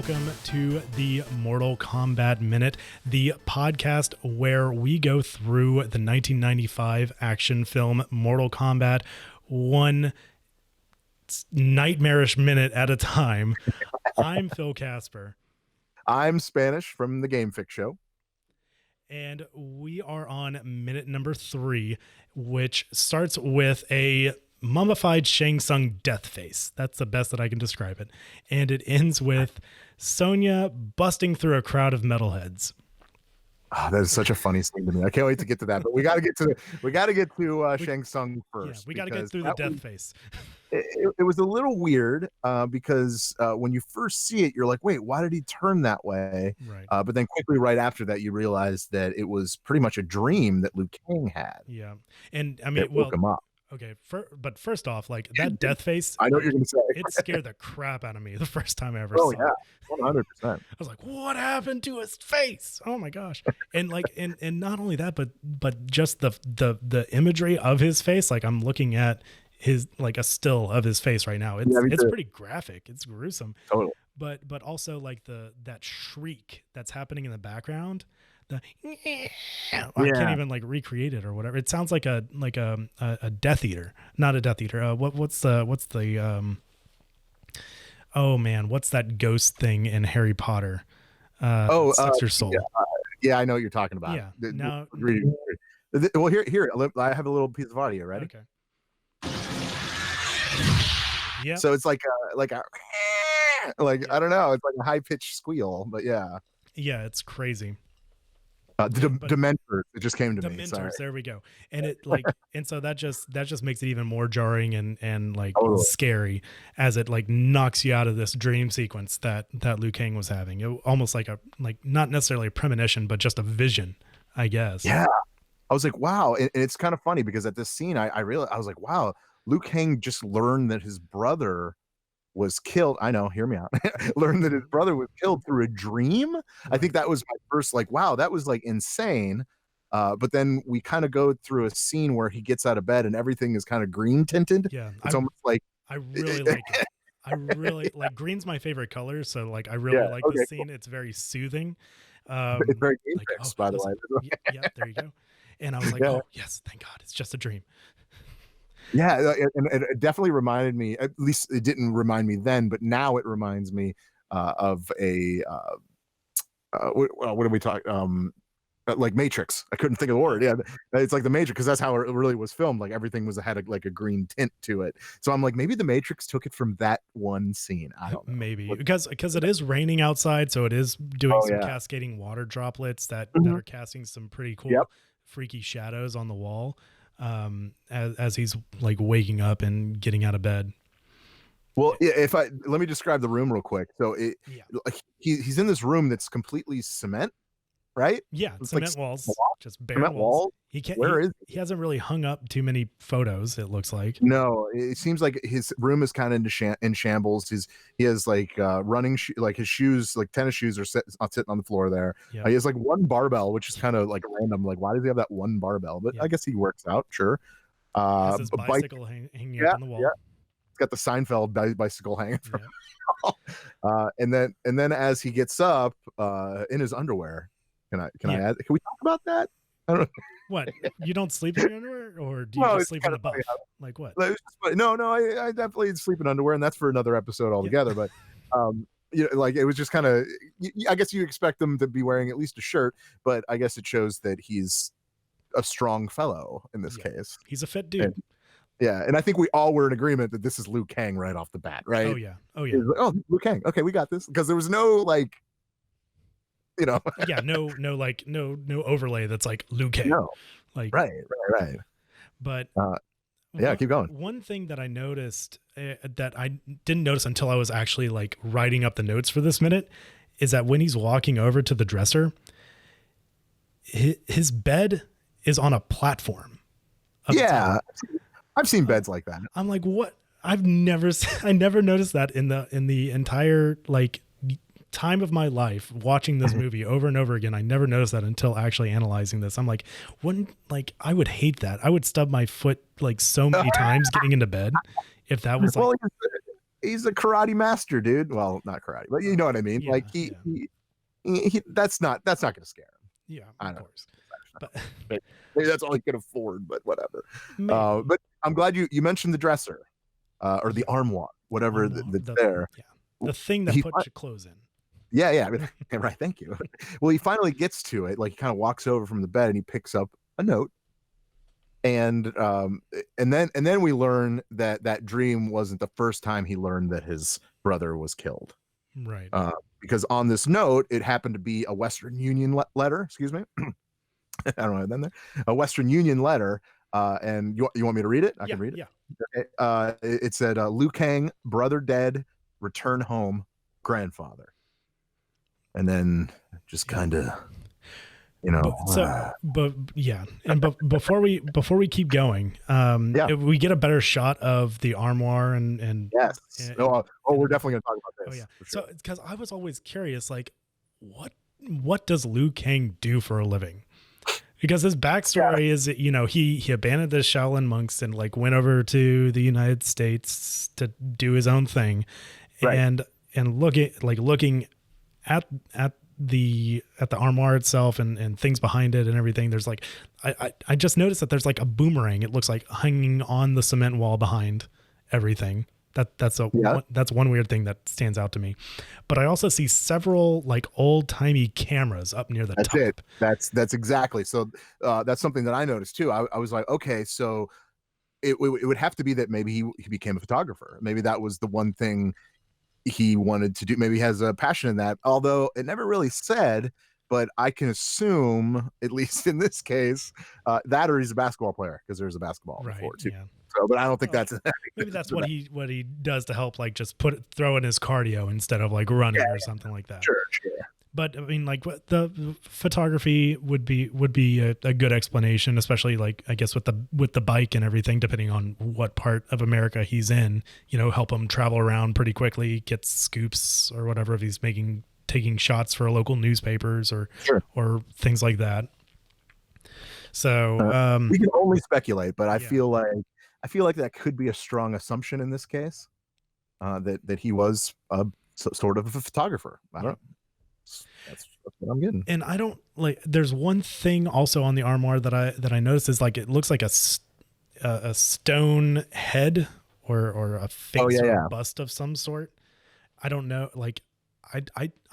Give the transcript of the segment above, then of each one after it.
welcome to the Mortal Kombat Minute, the podcast where we go through the 1995 action film Mortal Kombat one nightmarish minute at a time. I'm Phil Kasper. I'm Spanish from the Game Fix Show. And we are on minute number 3, which starts with a mummified Shang Tsung death face. That's the best that I can describe it. And it ends with Sonya busting through a crowd of metalheads. Oh, that is such a funny scene to me. I can't wait to get to that. But we got to get to Shang Tsung first. Yeah, we got to get through the death face. It was a little weird because when you first see it, you're like, wait, why did he turn that way? Right. But then quickly right after that, you realize that it was pretty much a dream that Liu Kang had. Yeah. And I mean, woke him up. Okay, but first off, like that death face, I know what you're going to say. It scared the crap out of me the first time I ever saw it. 100%. I was like, what happened to his face? Oh my gosh. And like, and not only that, but just the imagery of his face. Like I'm looking at his, like a still of his face right now. It's pretty graphic. It's gruesome. Totally. But also like that shriek that's happening in the background. I can't even like recreate it or whatever. It sounds like a Death Eater, not a Death Eater. What's the oh man, what's that ghost thing in Harry Potter? Sucks your soul. Yeah, I know what you're talking about. Yeah. Now, well, here, I have a little piece of audio. Ready? Okay. Yeah. So it's like a I don't know. It's like a high pitched squeal, but yeah. Yeah, it's crazy. Dementors. It just came to me. Sorry. There we go. And it like, and so that just makes it even more jarring and like scary as it like knocks you out of this dream sequence that Liu Kang was having. It, almost like not necessarily a premonition, but just a vision, I guess. Yeah. I was like, wow. And it's kind of funny because at this scene, I realized, I was like, wow, Liu Kang just learned that his brother was killed. I know, hear me out. Learned that his brother was killed through a dream. Right. I think that was my first like, wow, that was like insane. But then we kind of go through a scene where he gets out of bed and everything is kind of green tinted. Yeah. It's almost like I really like it. I really like green's my favorite color. So like I really like the scene. Cool. It's very soothing. It's very Game-Fix, by the way. Yeah, there you go. And I was like, oh yes, thank God, it's just a dream. Yeah, and it definitely reminded me, at least it didn't remind me then, but now it reminds me of a, what are we talking, like Matrix. I couldn't think of the word. Yeah, it's like the Matrix, because that's how it really was filmed. Like everything had a green tint to it. So I'm like, maybe the Matrix took it from that one scene. I don't know. Maybe, because it is raining outside, so it is doing some cascading water droplets that are casting some pretty cool, freaky shadows on the wall. As he's like waking up and getting out of bed. Well, let me describe the room real quick. So he's in this room that's completely cement, right? Yeah, it's cement walls, just bare cement walls. He hasn't really hung up too many photos, it looks like. No, it seems like his room is kind of in shambles. He has like running like his shoes, like tennis shoes are sitting on the floor there. Yep. He has like one barbell, which is kind of like random. Like, why does he have that one barbell? But I guess he works out, sure. His bicycle hanging up on the wall. Yeah. It's got the Seinfeld bicycle hanging from and then as he gets up in his underwear, can I add? Can we talk about that? I don't know. What, you don't sleep in your underwear, or do you just sleep in a buff? Like what? No, I definitely sleep in underwear, and that's for another episode altogether. But like it was just kind of, I guess you expect them to be wearing at least a shirt, but I guess it shows that he's a strong fellow in this case. He's a fit dude. And I think we all were in agreement that this is Liu Kang right off the bat, right? Oh yeah. Like, oh, Liu Kang. Okay, we got this, because there was no like. No overlay that's like Liu Kang. No. Like right. But keep going. One thing that I noticed that I didn't notice until I was actually like writing up the notes for this minute is that when he's walking over to the dresser, his bed is on a platform. I've seen beds like that. I'm like, what? I never noticed that in the entire like time of my life watching this movie over and over again. I never noticed that until actually analyzing this. I'm like, I would hate that. I would stub my foot like so many times getting into bed if that was like, he's a karate master, dude. Well, not karate, but you know what I mean. Yeah, Like he that's not going to scare him. yeah, I of don't course. But know. Maybe that's all he could afford, but whatever. maybe. But I'm glad you mentioned the dresser, or the armoire, whatever that's there. Yeah, the thing that He puts your clothes in. Yeah, right. Thank you. Well, he finally gets to it. Like he kind of walks over from the bed and he picks up a note, and then we learn that that dream wasn't the first time he learned that his brother was killed. Right. Because on this note, it happened to be a Western Union letter. Excuse me. I don't know then there. A Western Union letter. And you want me to read it? I can read it. Yeah. Okay. It said, Liu Kang, brother dead, return home, grandfather. And then just kind of, but before we keep going, if we get a better shot of the armoire and yes, we're definitely gonna talk about this. Oh yeah, sure. So because I was always curious, like what does Liu Kang do for a living? Because his backstory is, he abandoned the Shaolin monks and like went over to the United States to do his own thing, right. and looking at the armoire itself and things behind it and everything. There's like, I just noticed that there's like a boomerang. It looks like hanging on the cement wall behind everything. That's one weird thing that stands out to me. But I also see several like old timey cameras up near the top. It. That's exactly. So that's something that I noticed too. I was like, okay, so it would have to be that maybe he became a photographer. Maybe that was the one thing he wanted to do. Maybe he has a passion in that, although it never really said, but I can assume, at least in this case, that or he's a basketball player, because there's a basketball before too. Yeah. So, but I don't think that's maybe that's what he does to help, like just throw in his cardio instead of like running or something like that. Sure. But I mean, like the photography would be a good explanation, especially like I guess with the bike and everything, depending on what part of America he's in. Help him travel around pretty quickly, get scoops or whatever if he's taking shots for local newspapers or things like that. So we can only speculate, but I feel like that could be a strong assumption in this case, that he was sort of a photographer. I don't know. That's what I'm getting. And I don't like. There's one thing also on the armoire that I noticed is like it looks like a stone head or a face or a bust of some sort. I don't know. Like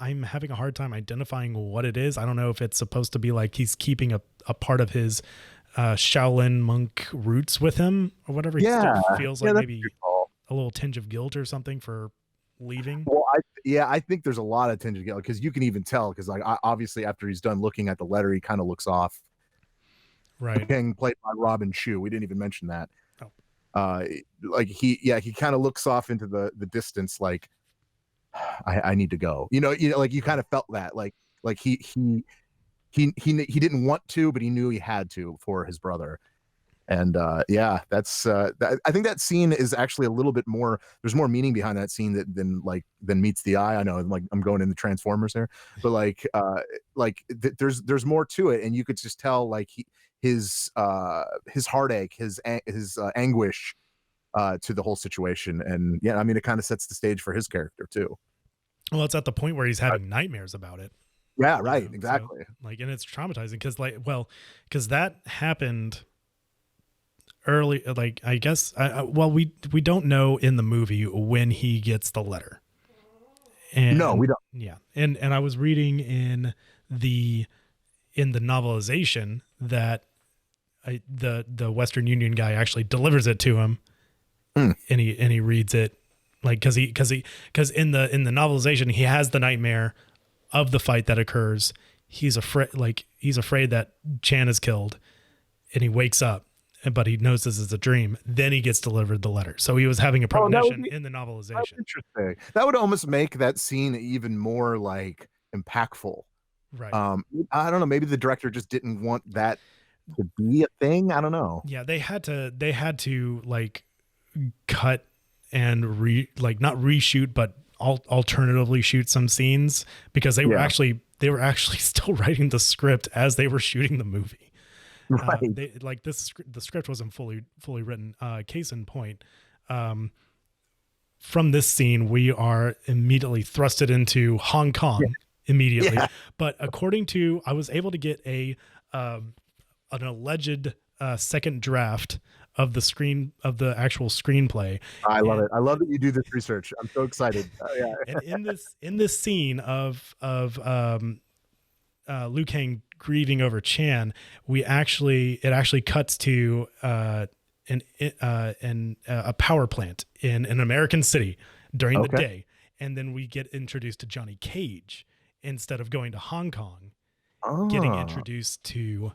I'm having a hard time identifying what it is. I don't know if it's supposed to be like he's keeping a part of his Shaolin monk roots with him or whatever. He still feels like maybe a little tinge of guilt or something for leaving. Well, I think there's a lot of tinge of guilt, because you can even tell, because like obviously after he's done looking at the letter, he kind of looks off. Right. King played by Robin Shue. We didn't even mention that. Oh. Like he kind of looks off into the distance, like I need to go. Like you kind of felt that, like he didn't want to, but he knew he had to for his brother. And that's I think that scene is actually a little bit more. There's more meaning behind that scene than meets the eye. I know, like I'm going into Transformers here, but there's more to it, and you could just tell like his heartache, his anguish to the whole situation, and I mean it kind of sets the stage for his character too. Well, it's at the point where he's having nightmares about it. Yeah, right, exactly. So, and it's traumatizing because that happened early, like I guess we don't know in the movie when he gets the letter. And no, we don't. Yeah. And I was reading in the novelization that the Western Union guy actually delivers it to him. And he reads it like because in the novelization he has the nightmare of the fight that occurs. He's afraid that Chan is killed, and he wakes up, but he knows this is a dream. Then he gets delivered the letter. So he was having a premonition in the novelization. That's interesting. That would almost make that scene even more like impactful. Right. I don't know. Maybe the director just didn't want that to be a thing. I don't know. Yeah, they had to like cut and not reshoot, but alternatively shoot some scenes because they were actually still writing the script as they were shooting the movie. Right. The script wasn't fully written. Case in point, the script wasn't fully written. Case in point, the script wasn't fully written. They, like the script, the script wasn't fully written. Like this, the script wasn't fully written. Case in point, the script wasn't fully written. Case in point, the script wasn't fully from this scene, we are immediately thrusted into Hong Kong immediately. Yeah. But according to, I was able to get an alleged second draft of the actual screenplay. I love it. I love that you do this research. I'm so excited. Yeah. And in this scene of Liu Kang grieving over Chan, it actually cuts to a power plant in an American city during the day, and then we get introduced to Johnny Cage instead of going to Hong Kong, getting introduced to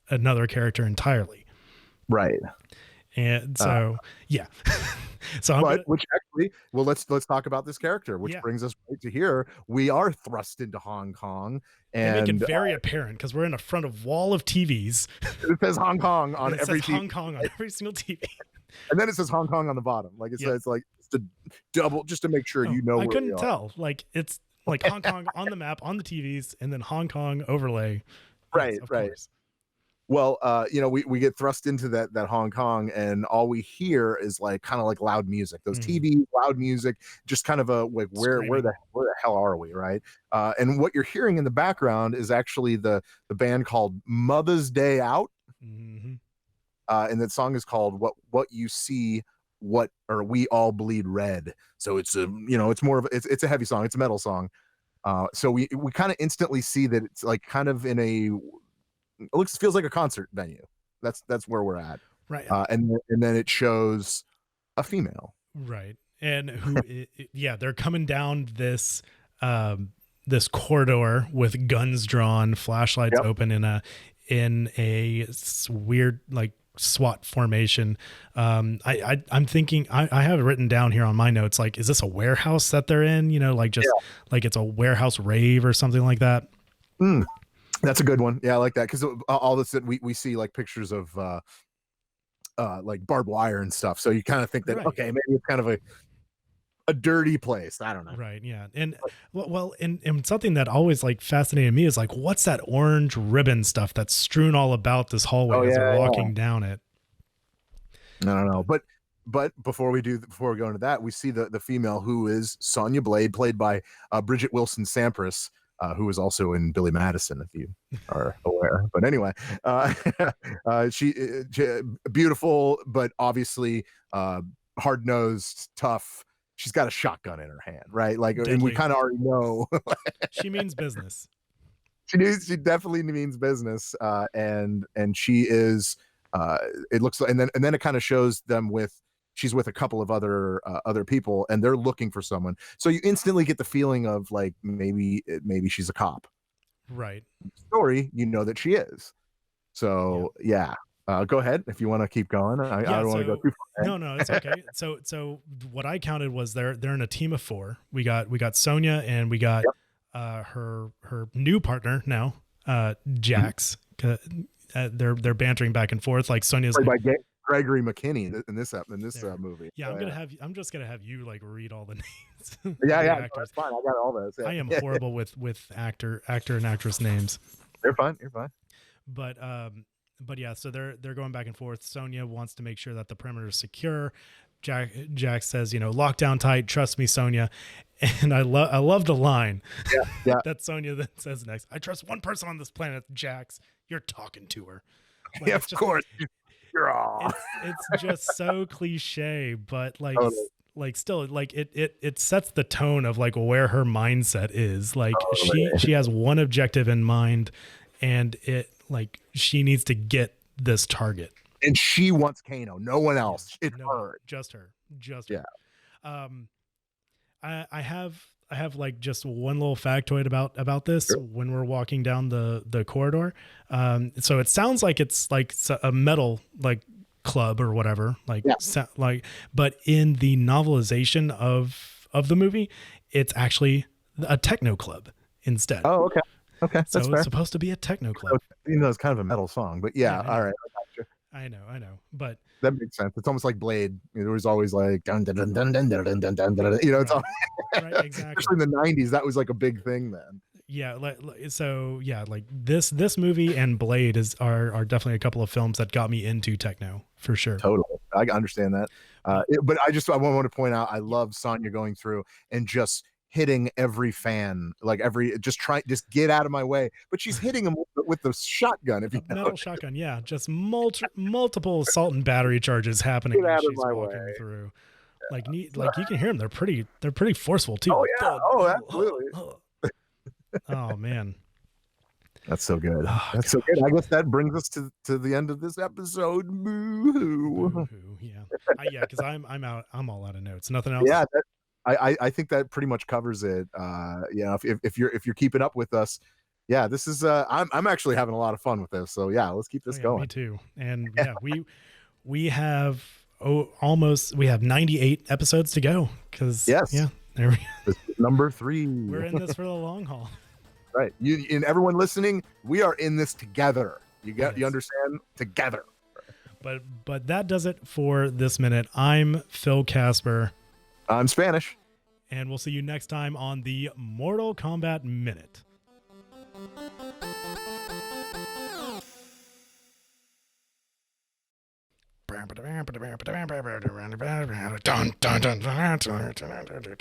another character entirely. Right. And so, so which actually, well, let's talk about this character, which brings us right to here. We are thrust into Hong Kong, and they make it very apparent because we're in a front of wall of TVs. It says Hong Kong on every TV. Hong Kong on every single TV, and then it says Hong Kong on the bottom. Like it says, like just to make sure you know. I couldn't tell. Like it's like Hong Kong on the map on the TVs, and then Hong Kong overlay. Right. Course. Well, we get thrust into that Hong Kong, and all we hear is like kind of like loud music. Those TV loud music, just kind of a like where the hell are we, right? And what you're hearing in the background is actually the band called Mother's Day Out, and that song is called What You See, or We All Bleed Red. So it's it's more of it's a heavy song. It's a metal song. So we kind of instantly see that it's like kind of in a. It feels like a concert venue. That's where we're at, right? And then it shows a female, right? And who? They're coming down this corridor with guns drawn, flashlights open in a weird like SWAT formation. I'm thinking I have it written down here on my notes. Like, is this a warehouse that they're in? Like like it's a warehouse rave or something like that. That's a good one. Yeah, I like that because all this we see like pictures of like barbed wire and stuff. So you kind of think that okay, maybe it's kind of a dirty place. I don't know. Right. Yeah. And and something that always like fascinated me is like, what's that orange ribbon stuff that's strewn all about this hallway as we're walking down it? I don't know. But before we go into that, we see the female who is Sonya Blade, played by Bridget Wilson Sampras. Who was also in Billy Madison, if you are aware. But anyway, she beautiful, but obviously hard-nosed, tough. She's got a shotgun in her hand, right? Like, deadly. And we kind of already know. She means business. She definitely means business, and she is. It looks like, and then it kind of shows them she's with a couple of other people, and they're looking for someone. So you instantly get the feeling of like maybe she's a cop, right? Story, that she is. So go ahead if you want to keep going. I don't want to go too far. No, it's okay. So what I counted was they're in a team of 4. We got Sonya, and we got her new partner now, Jax. They're bantering back and forth. Like Sonya's Gregory McKinney in this movie. Yeah, I'm just gonna have you like read all the names. Yeah, that's fine. I got all those. Yeah. I am horrible with actor and actress names. You're fine. But yeah, so they're going back and forth. Sonya wants to make sure that the perimeter is secure. Jack says, lock down tight. Trust me, Sonya. And I love the line that Sonya then says next. I trust one person on this planet, Jax. You're talking to her. Like, of course. It's just so cliche, but like totally. Like still like it sets the tone of like where her mindset is. Like she has one objective in mind, and it like she needs to get this target, and she wants Kano, no one else. Just her. I have like just one little factoid about this. Sure. When we're walking down the corridor. So it sounds like it's like a metal like club or whatever, but in the novelization of the movie, it's actually a techno club instead. Oh, okay. So it's supposed to be a techno club. It's kind of a metal song, but all right. I know, but that makes sense. It's almost like Blade. There was always like dun dun dun dun dun dun dun dun dun dun. It's all right, exactly. Especially in the 90s, that was like a big thing then. Yeah, like this movie and Blade are definitely a couple of films that got me into techno for sure. Totally, I understand that. But I want to point out, I love Sonya going through and just hitting every fan, like just get out of my way. But she's hitting him with the shotgun. If you know. Metal shotgun, yeah, just multiple assault and battery charges happening as she's walking through. Like you can hear them. They're pretty forceful too. Oh yeah. Oh, absolutely. Oh man. That's so good. Oh, That's so good. I guess that brings us to the end of this episode. Moo-hoo. Yeah. Yeah, because I'm out. I'm all out of notes. Nothing else. Yeah, I think that pretty much covers it. If you're keeping up with us, yeah, this is I'm actually having a lot of fun with this. So yeah, let's keep this going. Me too. And yeah, we have we have 98 episodes to go. Because yeah, there we go. This is number 3. We're in this for the long haul. Right. You and everyone listening, we are in this together. You understand? Together. But that does it for this minute. I'm Phil Kasper. I'm Spanish. And we'll see you next time on the Mortal Kombat Minute. Dun, dun, dun, dun, dun, dun, dun, dun, dun.